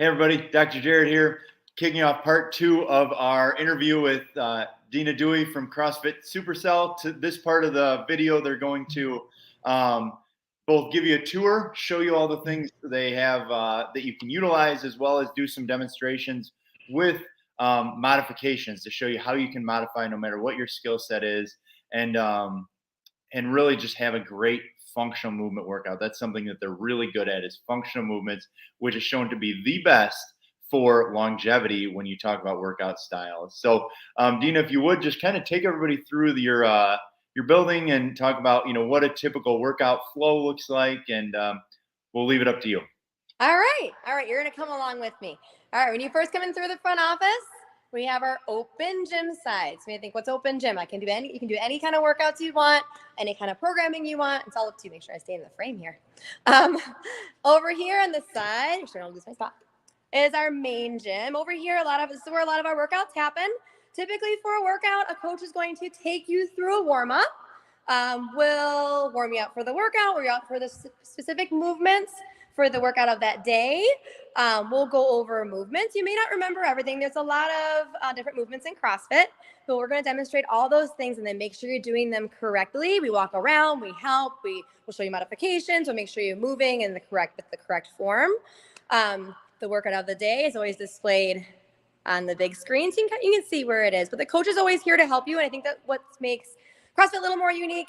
Hey everybody, Dr. Jared here, kicking off part 2 of our interview with Dina Dewey from Crossfit Supercell. To this part of the video, they're going to both give you a tour, show you all the things they have that you can utilize, as well as do some demonstrations with modifications to show you how you can modify no matter what your skill set is, and really just have a great functional movement workout. That's something that they're really good at, is functional movements, which is shown to be the best for longevity when you talk about workout styles. So Dina, if you would just kind of take everybody through your building and talk about, what a typical workout flow looks like, and we'll leave it up to you. All right. You're going to come along with me. All right. When you first come in through the front office, we have our open gym side. So you think, what's open gym? You can do any kind of workouts you want, any kind of programming you want. It's all up to you. Make sure I stay in the frame here. Over here on the side, make sure I don't lose my spot, is our main gym. Over here, this is where a lot of our workouts happen. Typically for a workout, a coach is going to take you through a warm-up. We'll warm you up for the workout, warm you up for the specific movements for the workout of that day. We'll go over movements. You may not remember everything. There's a lot of different movements in CrossFit, but we're going to demonstrate all those things and then make sure you're doing them correctly. We walk around, we help, we'll show you modifications, we'll make sure you're moving in the correct form. The workout of the day is always displayed on the big screen, so you can see where it is. But the coach is always here to help you, and I think that what makes CrossFit a little more unique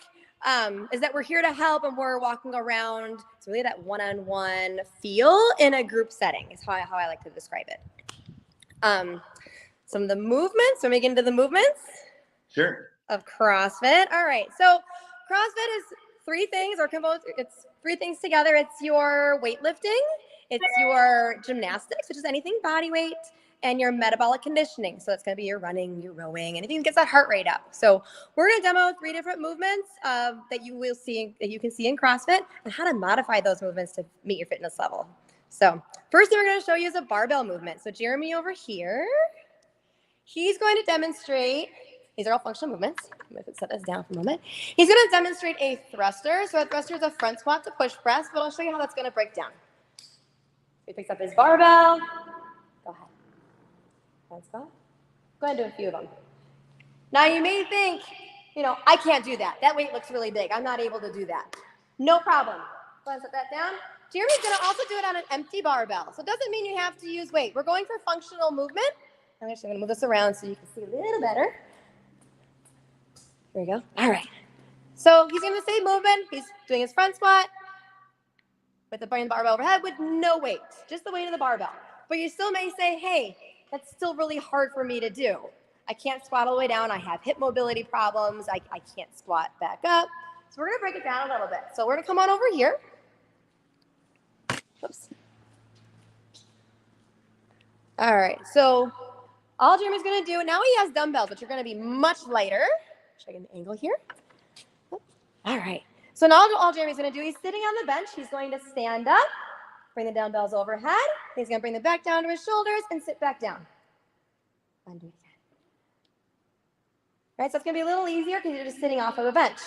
is that we're here to help, and we're walking around. It's really that one-on-one feel in a group setting is how I like to describe it. Some of the movements, so we get into the movements of CrossFit. All right, so CrossFit is three things, it's three things together. It's your weightlifting, it's your gymnastics, which is anything body weight, and your metabolic conditioning. So that's going to be your running, your rowing, anything that gets that heart rate up. So we're going to demo 3 different movements that you can see in CrossFit, and how to modify those movements to meet your fitness level. So first thing we're going to show you is a barbell movement. So Jeremy over here, he's going to demonstrate, these are all functional movements. I'm going to set this down for a moment. He's going to demonstrate a thruster. So a thruster is a front squat to push press, but I'll show you how that's going to break down. He picks up his barbell. Go ahead. Let's go. Go ahead and do a few of them. Now you may think, I can't do that. That weight looks really big. I'm not able to do that. No problem. Go ahead and set that down. Jeremy's going to also do it on an empty barbell. So it doesn't mean you have to use weight. We're going for functional movement. I'm actually going to move this around so you can see a little better. There we go. All right. So he's going to say movement. He's doing his front squat with the barbell overhead with no weight, just the weight of the barbell. But you still may say, hey, that's still really hard for me to do. I can't squat all the way down. I have hip mobility problems. I can't squat back up. So we're going to break it down a little bit. So we're going to come on over here. Oops. All right. So all Jeremy's going to do, now he has dumbbells, which are going to be much lighter. Check an angle here. All right. So now all Jeremy's going to do, he's sitting on the bench. He's going to stand up, bring the dumbbells overhead. He's going to bring them back down to his shoulders and sit back down. Undo it again. All right, so it's going to be a little easier because you're just sitting off of a bench.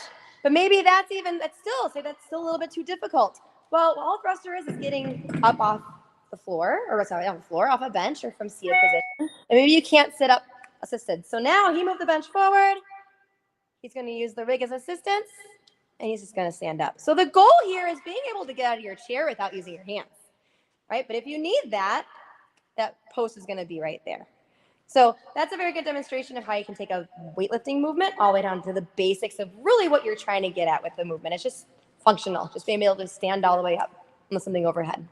But maybe that's still a little bit too difficult. Well, all a thruster is getting up off the floor, off a bench or from seated position. And maybe you can't sit up assisted. So now he moved the bench forward. He's going to use the rig as assistance, and he's just going to stand up. So the goal here is being able to get out of your chair without using your hands, right? But if you need that post is going to be right there. So that's a very good demonstration of how you can take a weightlifting movement all the way down to the basics of really what you're trying to get at with the movement. It's just functional, just being able to stand all the way up with something overhead.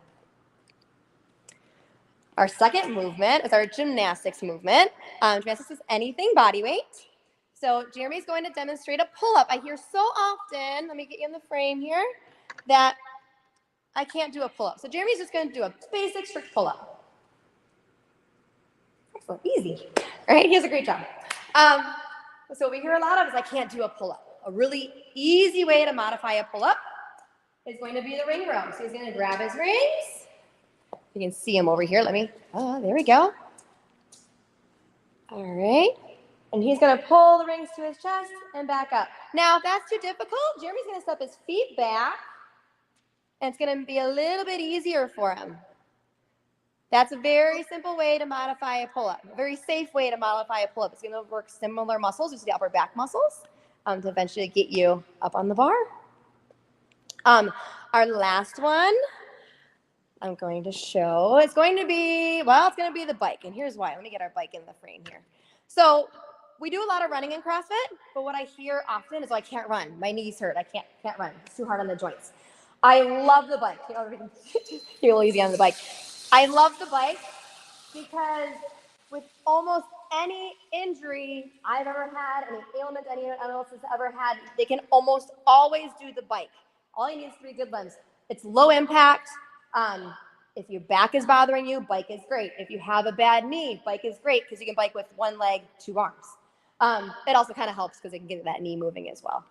Our second movement is our gymnastics movement. Gymnastics is anything body weight. So Jeremy's going to demonstrate a pull-up. I hear so often, let me get you in the frame here, that I can't do a pull-up. So Jeremy's just going to do a basic strict pull-up. Excellent, easy. All right, he does a great job. So what we hear a lot of is I can't do a pull-up. A really easy way to modify a pull-up is going to be the ring row. So he's going to grab his rings. You can see him over here. There we go. All right. And he's going to pull the rings to his chest and back up. Now, if that's too difficult, Jeremy's going to step his feet back, and it's going to be a little bit easier for him. That's a very simple way to modify a pull-up. A very safe way to modify a pull-up. It's going to work similar muscles, just the upper back muscles, to eventually get you up on the bar. Our last one, I'm going to show. It's going to be the bike, and here's why. Let me get our bike in the frame here. So we do a lot of running in CrossFit, but what I hear often is, "Oh, I can't run. My knees hurt. I can't run. It's too hard on the joints." I love the bike. You're a little easy on the bike. I love the bike because with almost any injury I've ever had, any ailment anyone else has ever had, they can almost always do the bike. All you need is 3 good limbs. It's low impact. If your back is bothering you, bike is great. If you have a bad knee, bike is great because you can bike with 1 leg, 2 arms. It also kind of helps because it can get that knee moving as well.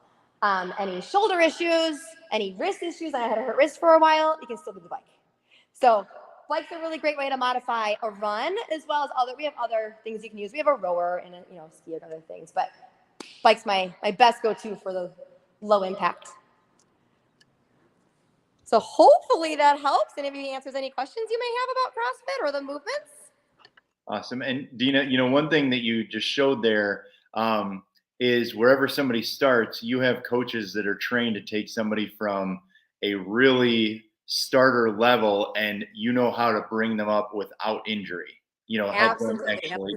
Any shoulder issues, any wrist issues, I had a hurt wrist for a while, you can still do the bike. So bike's a really great way to modify a run, as well as we have other things you can use. We have a rower and a ski and other things, but bike's my best go-to for the low impact. So hopefully that helps, and maybe answers any questions you may have about CrossFit or the movements. Awesome. And Dina, one thing that you just showed there is wherever somebody starts, you have coaches that are trained to take somebody from a really starter level, and how to bring them up without injury. Help them actually.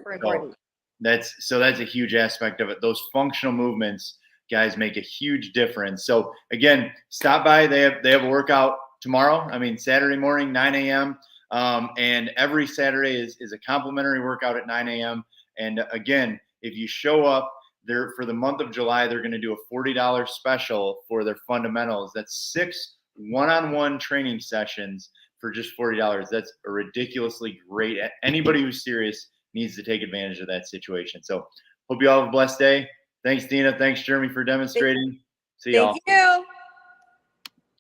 That's a huge aspect of it. Those functional movements, guys, make a huge difference. So again, stop by. They have a workout tomorrow. Saturday morning, 9 a.m. And every Saturday is a complimentary workout at 9 a.m. And again, if you show up there for the month of July, they're going to do a $40 special for their fundamentals. That's 6 one-on-one training sessions for just $40. That's a ridiculously great. Anybody who's serious needs to take advantage of that situation. So hope you all have a blessed day. Thanks, Dina. Thanks, Jeremy, for demonstrating. See y'all. Thank you.